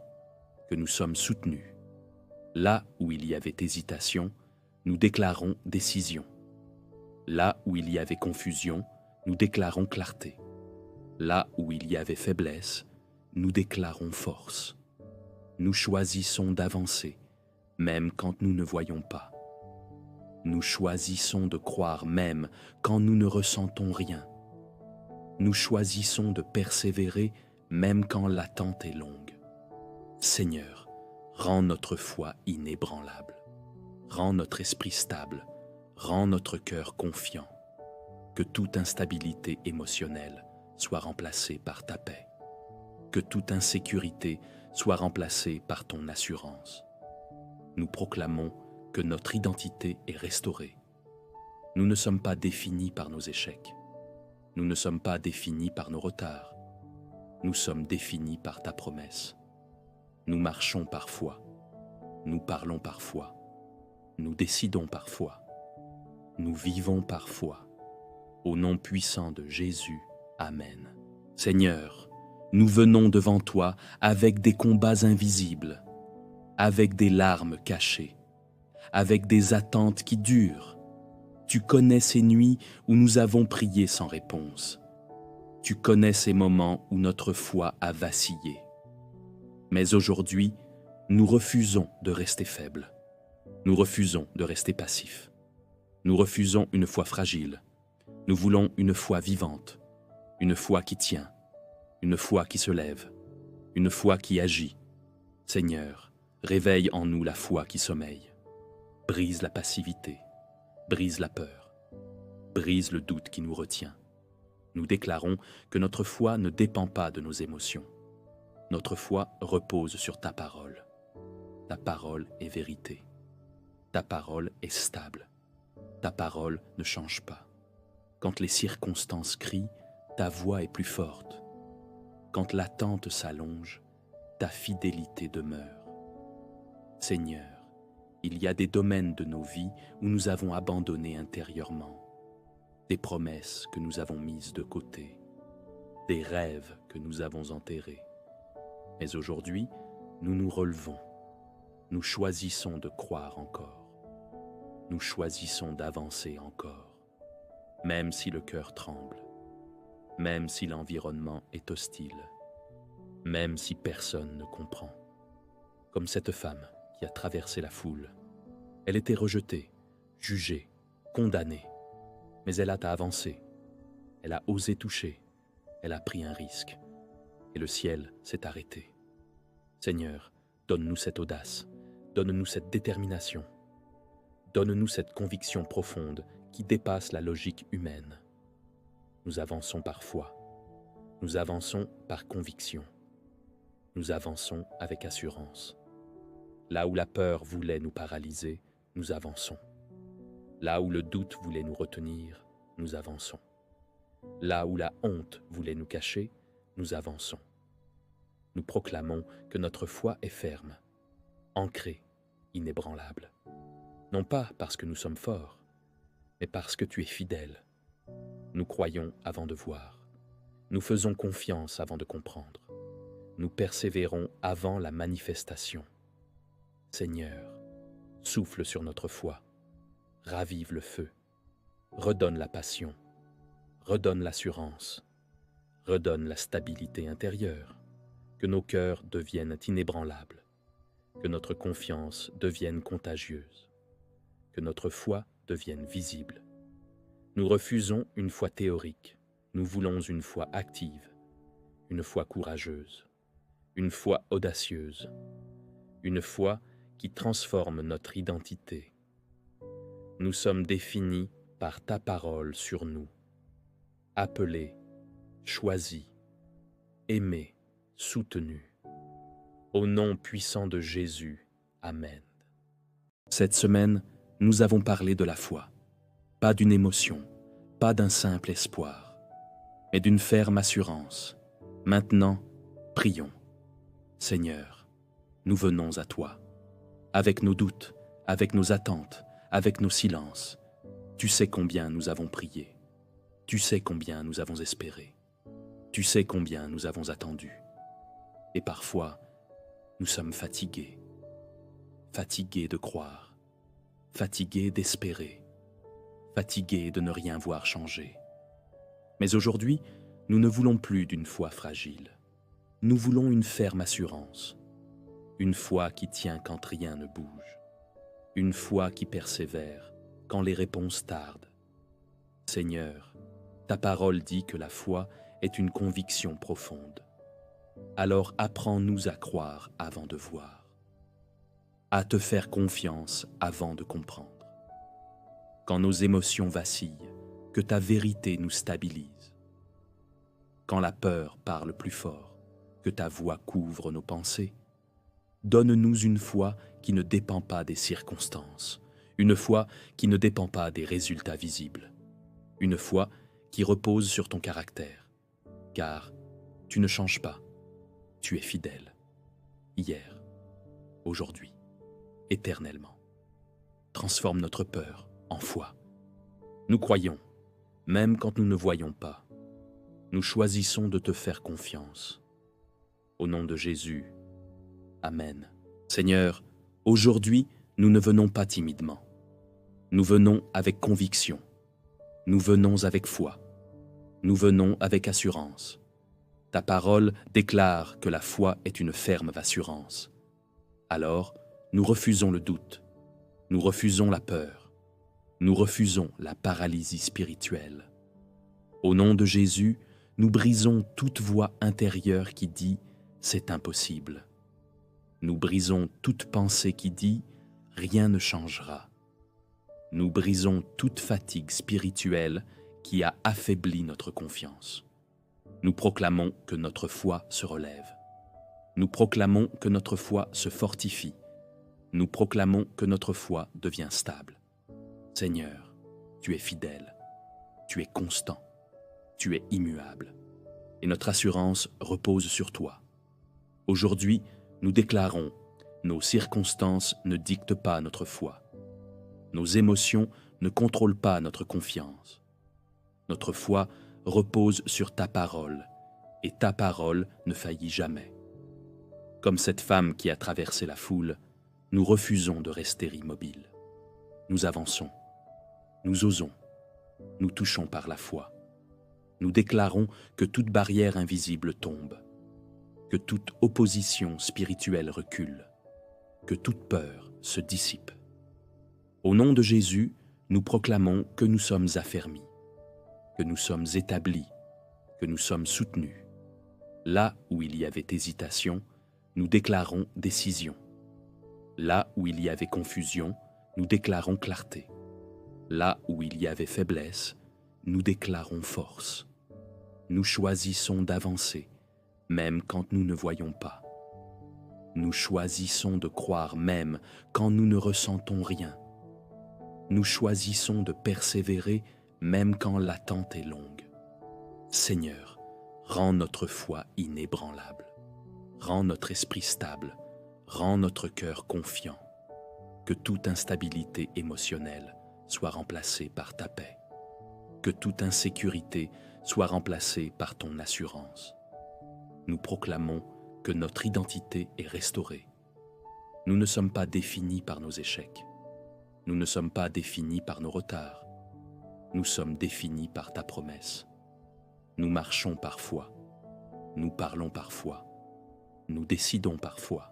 que nous sommes soutenus. Là où il y avait hésitation, nous déclarons décision. Là où il y avait confusion, nous déclarons clarté. Là où il y avait faiblesse, nous déclarons force. Nous choisissons d'avancer, même quand nous ne voyons pas. Nous choisissons de croire même quand nous ne ressentons rien. Nous choisissons de persévérer même quand l'attente est longue. Seigneur, rends notre foi inébranlable. Rends notre esprit stable. Rends notre cœur confiant. Que toute instabilité émotionnelle soit remplacée par ta paix. Que toute insécurité soit remplacée par ton assurance. Nous proclamons que notre identité est restaurée. Nous ne sommes pas définis par nos échecs. Nous ne sommes pas définis par nos retards. Nous sommes définis par ta promesse. Nous marchons par foi. Nous parlons par foi. Nous décidons par foi. Nous vivons par foi. Au nom puissant de Jésus, Amen. Seigneur, nous venons devant toi avec des combats invisibles, avec des larmes cachées, avec des attentes qui durent. Tu connais ces nuits où nous avons prié sans réponse. Tu connais ces moments où notre foi a vacillé. Mais aujourd'hui, nous refusons de rester faibles. Nous refusons de rester passifs. Nous refusons une foi fragile. Nous voulons une foi vivante, une foi qui tient, une foi qui se lève, une foi qui agit. Seigneur, réveille en nous la foi qui sommeille. Brise la passivité, brise la peur, brise le doute qui nous retient. Nous déclarons que notre foi ne dépend pas de nos émotions. Notre foi repose sur ta parole. Ta parole est vérité. ta parole est stable. Ta parole ne change pas. Quand les circonstances crient, ta voix est plus forte. Quand l'attente s'allonge, ta fidélité demeure. Seigneur, il y a des domaines de nos vies où nous avons abandonné intérieurement, des promesses que nous avons mises de côté, des rêves que nous avons enterrés. Mais aujourd'hui, nous nous relevons. Nous choisissons de croire encore. Nous choisissons d'avancer encore, même si le cœur tremble, même si l'environnement est hostile, même si personne ne comprend. Comme cette femme qui a traversé la foule. Elle était rejetée, jugée, condamnée, mais elle a avancé. Elle a osé toucher, elle a pris un risque, et le ciel s'est arrêté. Seigneur, donne-nous cette audace, donne-nous cette détermination, donne-nous cette conviction profonde qui dépasse la logique humaine. Nous avançons par foi, nous avançons par conviction, nous avançons avec assurance. Là où la peur voulait nous paralyser, nous avançons. Là où le doute voulait nous retenir, nous avançons. Là où la honte voulait nous cacher, nous avançons. Nous proclamons que notre foi est ferme, ancrée, inébranlable. Non pas parce que nous sommes forts, mais parce que tu es fidèle. Nous croyons avant de voir. Nous faisons confiance avant de comprendre. Nous persévérons avant la manifestation. Seigneur, souffle sur notre foi, ravive le feu, redonne la passion, redonne l'assurance, redonne la stabilité intérieure, que nos cœurs deviennent inébranlables, que notre confiance devienne contagieuse, que notre foi devienne visible. Nous refusons une foi théorique, nous voulons une foi active, une foi courageuse, une foi audacieuse, une foi qui transforme notre identité. Nous sommes définis par ta parole sur nous, appelés, choisis, aimés, soutenus. Au nom puissant de Jésus, Amen. Cette semaine, nous avons parlé de la foi, pas d'une émotion, pas d'un simple espoir, mais d'une ferme assurance. Maintenant, prions. Seigneur, nous venons à toi. Avec nos doutes, avec nos attentes, avec nos silences. Tu sais combien nous avons prié. Tu sais combien nous avons espéré. Tu sais combien nous avons attendu. Et parfois, nous sommes fatigués. Fatigués de croire. Fatigués d'espérer. Fatigués de ne rien voir changer. Mais aujourd'hui, nous ne voulons plus d'une foi fragile. Nous voulons une ferme assurance. Une foi qui tient quand rien ne bouge. Une foi qui persévère quand les réponses tardent. Seigneur, ta parole dit que la foi est une conviction profonde. Alors apprends-nous à croire avant de voir, à te faire confiance avant de comprendre. Quand nos émotions vacillent, que ta vérité nous stabilise. Quand la peur parle plus fort, que ta voix couvre nos pensées. Donne-nous une foi qui ne dépend pas des circonstances, une foi qui ne dépend pas des résultats visibles, une foi qui repose sur ton caractère, car tu ne changes pas, tu es fidèle, hier, aujourd'hui, éternellement. Transforme notre peur en foi. Nous croyons, même quand nous ne voyons pas. Nous choisissons de te faire confiance. Au nom de Jésus, Amen. Seigneur, aujourd'hui, nous ne venons pas timidement. Nous venons avec conviction. Nous venons avec foi. Nous venons avec assurance. Ta parole déclare que la foi est une ferme assurance. Alors, nous refusons le doute. Nous refusons la peur. Nous refusons la paralysie spirituelle. Au nom de Jésus, nous brisons toute voix intérieure qui dit « c'est impossible ». Nous brisons toute pensée qui dit « rien ne changera ». Nous brisons toute fatigue spirituelle qui a affaibli notre confiance. Nous proclamons que notre foi se relève. Nous proclamons que notre foi se fortifie. nous proclamons que notre foi devient stable. Seigneur, tu es fidèle, tu es constant, tu es immuable, et notre assurance repose sur toi. Aujourd'hui, nous déclarons, nos circonstances ne dictent pas notre foi. Nos émotions ne contrôlent pas notre confiance. Notre foi repose sur ta parole, et ta parole ne faillit jamais. Comme cette femme qui a traversé la foule, nous refusons de rester immobiles. Nous avançons, nous osons, nous touchons par la foi. Nous déclarons que toute barrière invisible tombe, que toute opposition spirituelle recule, que toute peur se dissipe. Au nom de Jésus, nous proclamons que nous sommes affermis, que nous sommes établis, que nous sommes soutenus. Là où il y avait hésitation, nous déclarons décision. Là où il y avait confusion, nous déclarons clarté. Là où il y avait faiblesse, nous déclarons force. Nous choisissons d'avancer, même quand nous ne voyons pas. Nous choisissons de croire même quand nous ne ressentons rien. Nous choisissons de persévérer même quand l'attente est longue. Seigneur, rends notre foi inébranlable. Rends notre esprit stable. Rends notre cœur confiant. Que toute instabilité émotionnelle soit remplacée par ta paix. Que toute insécurité soit remplacée par ton assurance. Nous proclamons que notre identité est restaurée. Nous ne sommes pas définis par nos échecs. Nous ne sommes pas définis par nos retards. Nous sommes définis par ta promesse. Nous marchons par foi. Nous parlons par foi. Nous décidons par foi.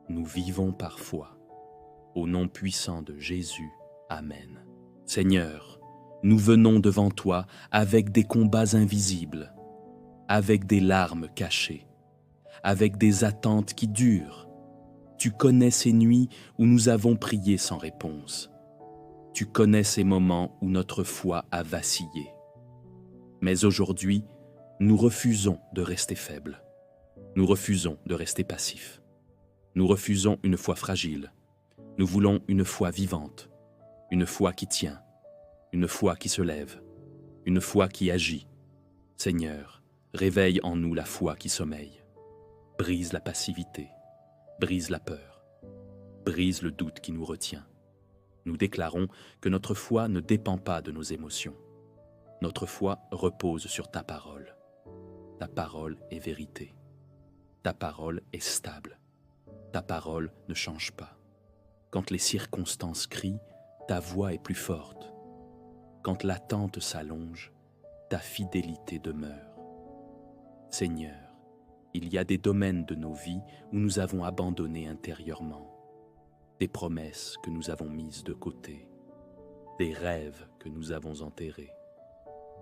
Nous vivons par foi. Au nom puissant de Jésus. Amen. Seigneur, nous venons devant toi avec des combats invisibles, avec des larmes cachées, avec des attentes qui durent. Tu connais ces nuits où nous avons prié sans réponse. Tu connais ces moments où notre foi a vacillé. Mais aujourd'hui, nous refusons de rester faibles. Nous refusons de rester passifs. Nous refusons une foi fragile. Nous voulons une foi vivante, une foi qui tient, une foi qui se lève, une foi qui agit. Seigneur, réveille en nous la foi qui sommeille. Brise la passivité, brise la peur, brise le doute qui nous retient. Nous déclarons que notre foi ne dépend pas de nos émotions. Notre foi repose sur ta parole. Ta parole est vérité. Ta parole est stable. Ta parole ne change pas. Quand les circonstances crient, ta voix est plus forte. Quand l'attente s'allonge, ta fidélité demeure. Seigneur, il y a des domaines de nos vies où nous avons abandonné intérieurement, des promesses que nous avons mises de côté, des rêves que nous avons enterrés.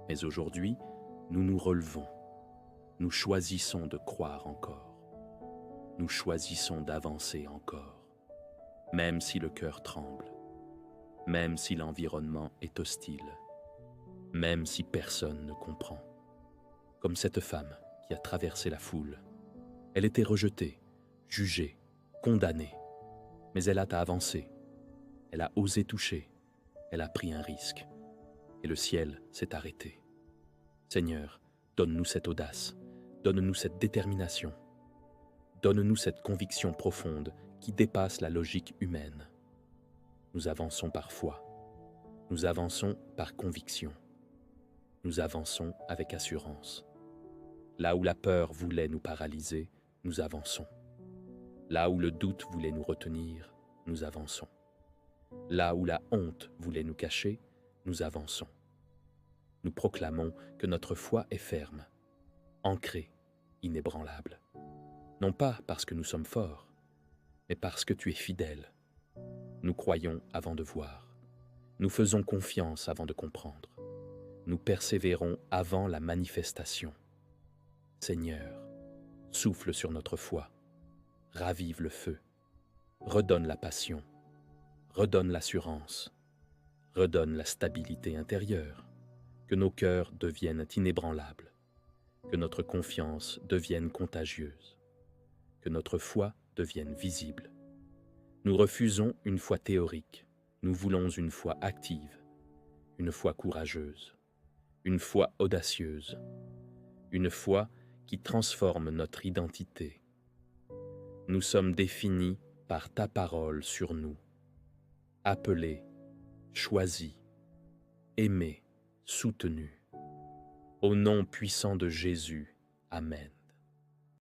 Mais aujourd'hui, nous nous relevons. Nous choisissons de croire encore. Nous choisissons d'avancer encore, même si le cœur tremble, même si l'environnement est hostile, même si personne ne comprend. Comme cette femme qui a traversé la foule. Elle était rejetée, jugée, condamnée, mais elle a avancé. Elle a osé toucher, elle a pris un risque, et le ciel s'est arrêté. Seigneur, donne-nous cette audace, donne-nous cette détermination, donne-nous cette conviction profonde qui dépasse la logique humaine. Nous avançons par foi, nous avançons par conviction, nous avançons avec assurance. Là où la peur voulait nous paralyser, nous avançons. Là où le doute voulait nous retenir, nous avançons. Là où la honte voulait nous cacher, nous avançons. Nous proclamons que notre foi est ferme, ancrée, inébranlable. Non pas parce que nous sommes forts, mais parce que tu es fidèle. Nous croyons avant de voir. Nous faisons confiance avant de comprendre. Nous persévérons avant la manifestation. Seigneur, souffle sur notre foi, ravive le feu, redonne la passion, redonne l'assurance, redonne la stabilité intérieure, que nos cœurs deviennent inébranlables, que notre confiance devienne contagieuse, que notre foi devienne visible, Nous refusons une foi théorique, nous voulons une foi active, une foi courageuse, une foi audacieuse, une foi qui transforme notre identité. Nous sommes définis par ta parole sur nous, appelés, choisis, aimés, soutenus. Au nom puissant de Jésus, Amen.